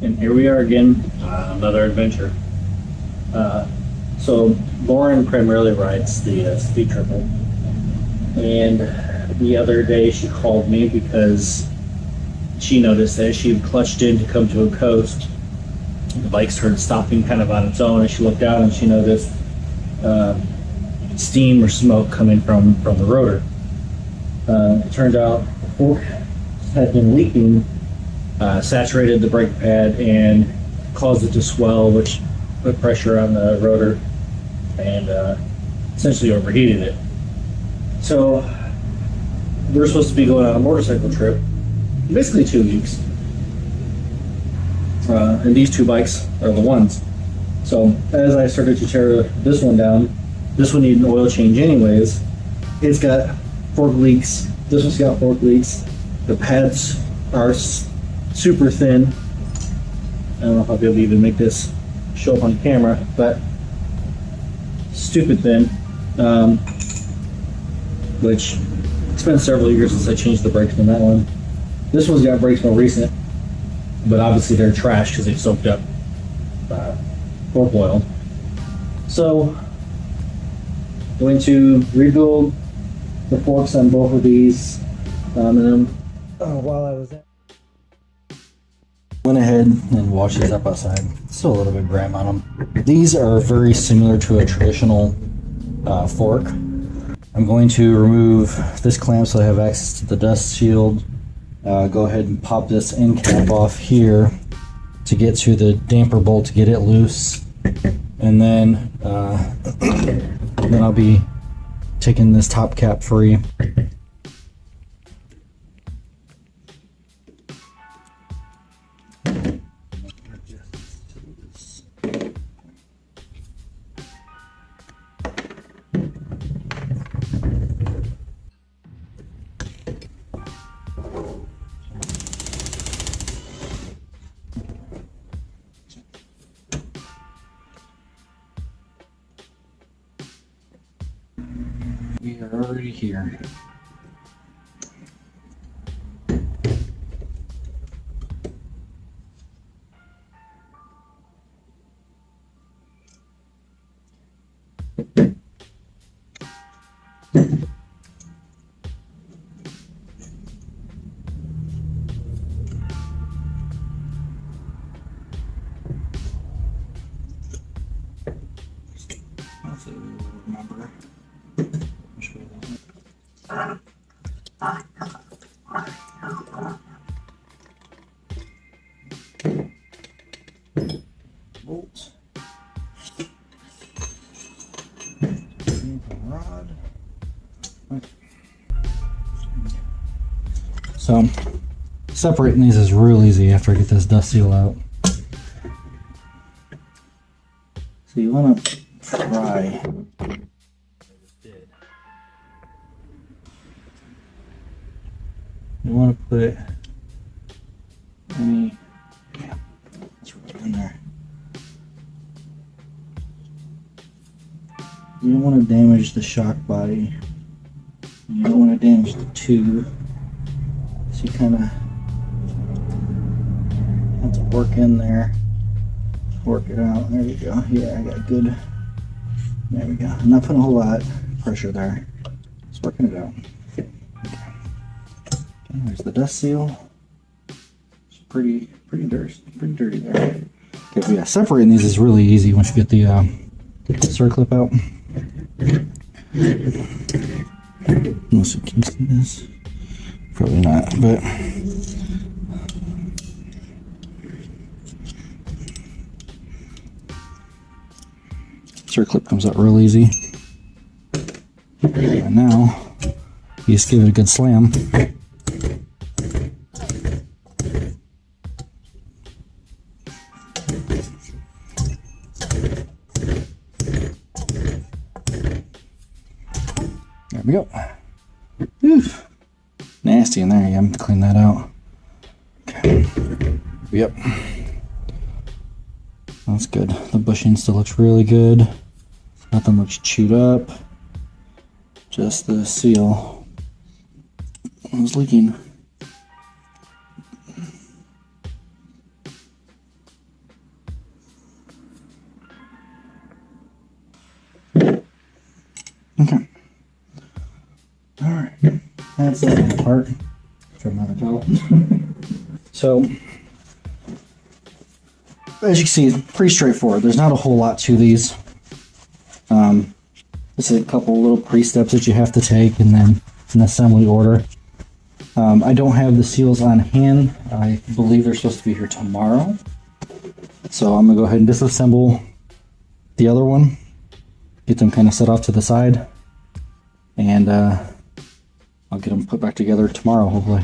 And here we are again, another adventure. So Lauren primarily rides the Speed Triple, and the other day she called me because she noticed that she had clutched in to come to a coast. The bike started stopping kind of on its own, and she looked out and she noticed steam or smoke coming from the rotor. It turned out the fork had been leaking, saturated the brake pad and caused it to swell, which put pressure on the rotor and essentially overheated it. So we're supposed to be going on a motorcycle trip, basically 2 weeks, and these two bikes are the ones. So as I started to tear this one down, this one needed an oil change anyways. It's got fork leaks. This one's got fork leaks. The pads are super thin. I don't know if I'll be able to even make this show up on camera, but stupid thin. Which it's been several years since I changed the brakes on that one. This one's got brakes more recent, but obviously they're trash because they've soaked up fork oil. So going to rebuild the forks on both of these, and then while I was went ahead and washed these up outside. Still a little bit grime on them. These are very similar to a traditional fork. I'm going to remove this clamp so I have access to the dust shield. Go ahead and pop this end cap off here to get to the damper bolt to get it loose, and then I'll be taking this top cap free. We are already here. Hopefully we will remember. Bolt. Rod. Okay. So separating these is real easy after I get this dust seal out. So you want to try. You want to put any, yeah, let's rub it in there. You don't want to damage the shock body. You don't want to damage the tube. So you kind of have to work in there, work it out. There we go. Yeah, I got good. There we go. I'm not putting a whole lot of pressure there. Just working it out. There's the dust seal. It's pretty dirty there. Okay, but yeah, separating these is really easy once you get the circlip out. Unless you can see this, probably not. But circlip comes out real easy. And now you just give it a good slam. There we go. Oof. Nasty in there. You have to clean that out. Okay. Yep. That's good. The bushing still looks really good. Nothing looks chewed up. Just the seal was leaking. That's that part. Trim another towel. So, as you can see, it's pretty straightforward. There's not a whole lot to these. Just a couple little pre-steps that you have to take, and then an assembly order. I don't have the seals on hand. I believe they're supposed to be here tomorrow. So I'm gonna go ahead and disassemble the other one, get them kind of set off to the side, and I'll get them put back together tomorrow, hopefully.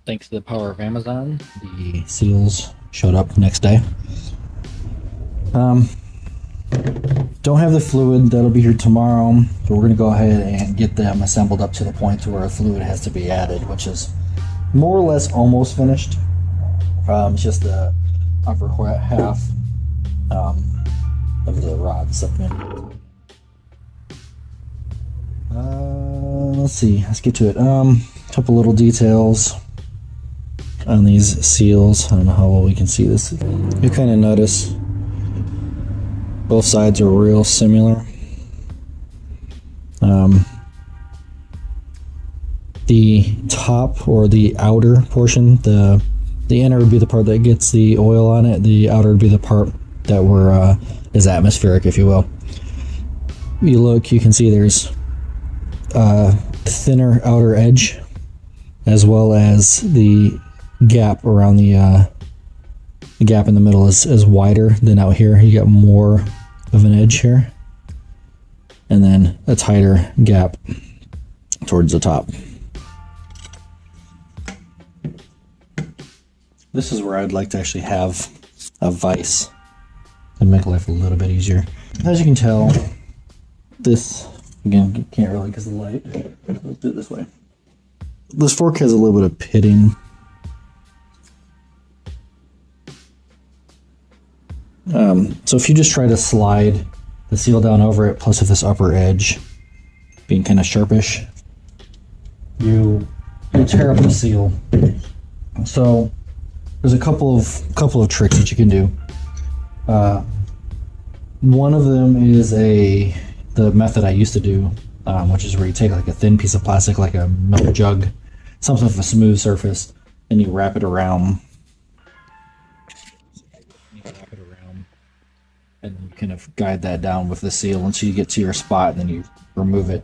Thanks to the power of Amazon, the seals showed up next day. Don't have the fluid, that'll be here tomorrow, but we're gonna go ahead and get them assembled up to the point to where a fluid has to be added, which is more or less almost finished. It's just the upper half of the rod supplement. Let's see, let's get to it. Couple little details on these seals. I don't know how well we can see this. You kind of notice both sides are real similar. The top or the outer portion, the inner would be the part that gets the oil on it. The outer would be the part that is atmospheric, if you will. You look, you can see there's a thinner outer edge, as well as the gap around the gap in the middle is wider than out here. You got more of an edge here, and then a tighter gap towards the top. This is where I'd like to actually have a vise and make life a little bit easier. As you can tell, this, again, you can't really because of the light. Let's do it this way. This fork has a little bit of pitting. So if you just try to slide the seal down over it, plus with this upper edge being kind of sharpish, you tear up the seal. So there's a couple of tricks that you can do. One of them is the method I used to do, which is where you take like a thin piece of plastic, like a milk jug, something with a smooth surface, and you wrap it around. And you kind of guide that down with the seal until you get to your spot, and then you remove it.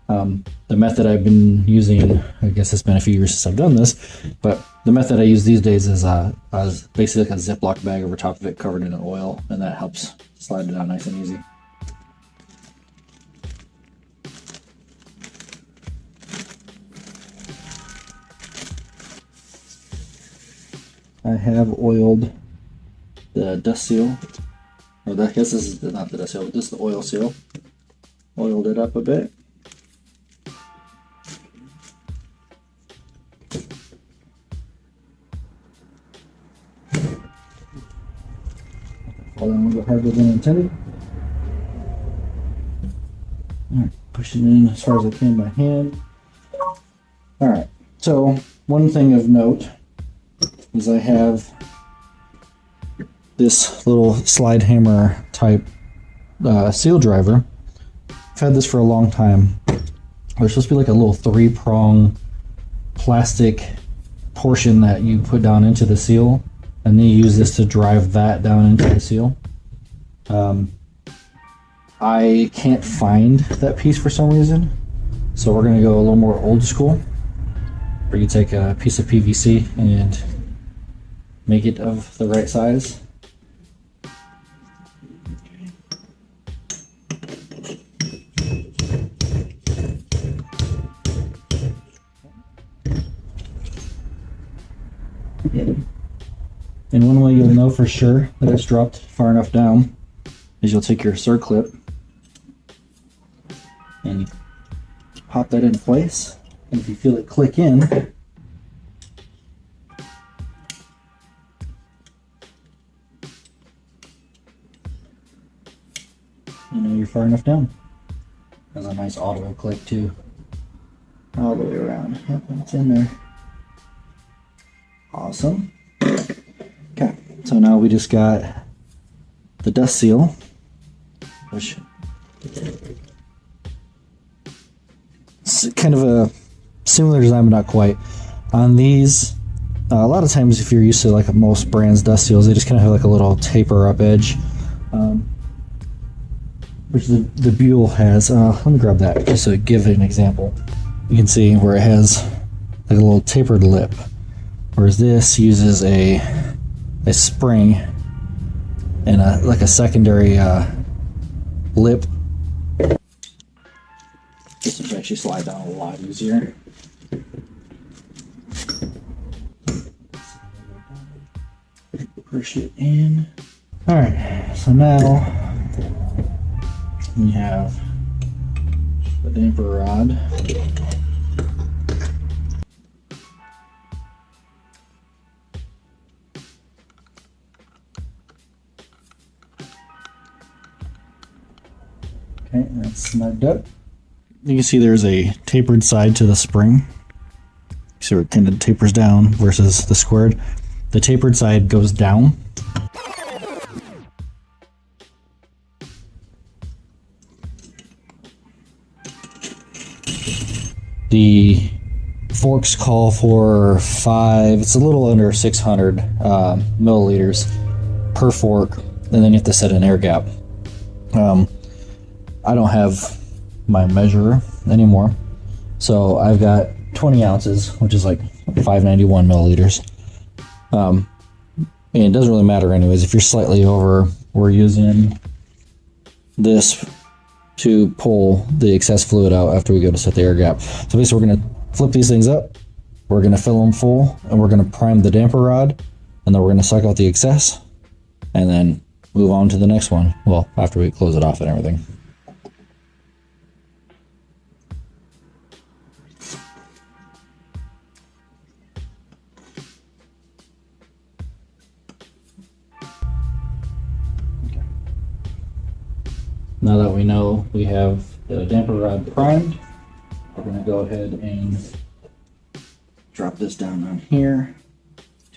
The method I've been using, I guess it's been a few years since I've done this, but the method I use these days is basically like a Ziploc bag over top of it covered in oil, and that helps slide it down nice and easy. I have oiled the dust seal. Or I guess this is not the dust seal, but this is the oil seal. Oiled it up a bit. Fall down a little bit harder than intended. Alright, push it in as far as I can by hand. Alright, so one thing of note is I have this little slide hammer type seal driver. I've had this for a long time. There's supposed to be like a little 3-prong plastic portion that you put down into the seal, and then you use this to drive that down into the seal. I can't find that piece for some reason, so we're going to go a little more old school, where you take a piece of PVC and make it of the right size. And one way you'll know for sure that it's dropped far enough down is you'll take your circlip and you pop that in place, and if you feel it click in, you know you're far enough down. Has a nice audible click too, all the way around. Yep, it's in there. Awesome. Okay, so now we just got the dust seal, which is kind of a similar design, but not quite. On these, a lot of times if you're used to like most brands dust seals, they just kind of have like a little taper up edge, which the Buell has. Let me grab that just to give an example. You can see where it has like a little tapered lip, whereas this uses a spring and like a secondary lip. This would actually slide down a lot easier. Push it in. Alright, so now we have the damper rod. Okay, that's snugged up. You can see there's a tapered side to the spring. So it kind of tapers down versus the squared. The tapered side goes down. The forks call for it's a little under 600 milliliters per fork, and then you have to set an air gap. I don't have my measurer anymore, so I've got 20 ounces, which is like 591 milliliters. And it doesn't really matter anyways. If you're slightly over, we're using this to pull the excess fluid out after we go to set the air gap. So basically we're going to flip these things up, we're going to fill them full, and we're going to prime the damper rod, and then we're going to suck out the excess, and then move on to the next one. Well, after we close it off and everything. Now that we know we have the damper rod primed, we're going to go ahead and drop this down on here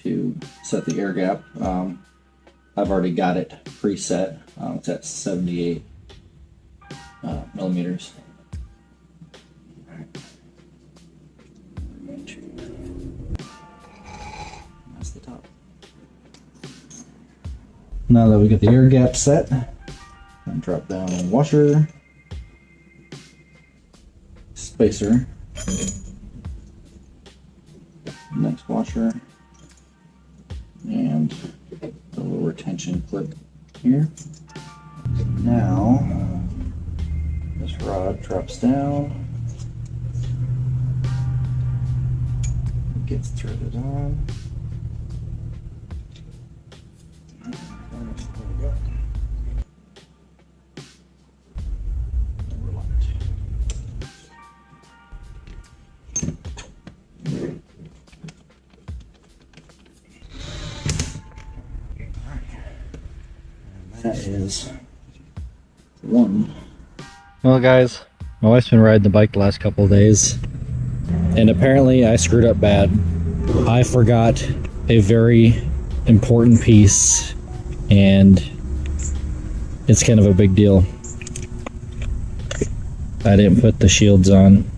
to set the air gap. I've already got it preset. It's at 78 millimeters. That's the top. Now that we get the air gap set, and drop down a washer, spacer, next washer, and the little retention clip here. Now this rod drops down, gets threaded on. That is one. Well guys, my wife's been riding the bike the last couple of days, and apparently I screwed up bad. I forgot a very important piece, and it's kind of a big deal. I didn't put the shields on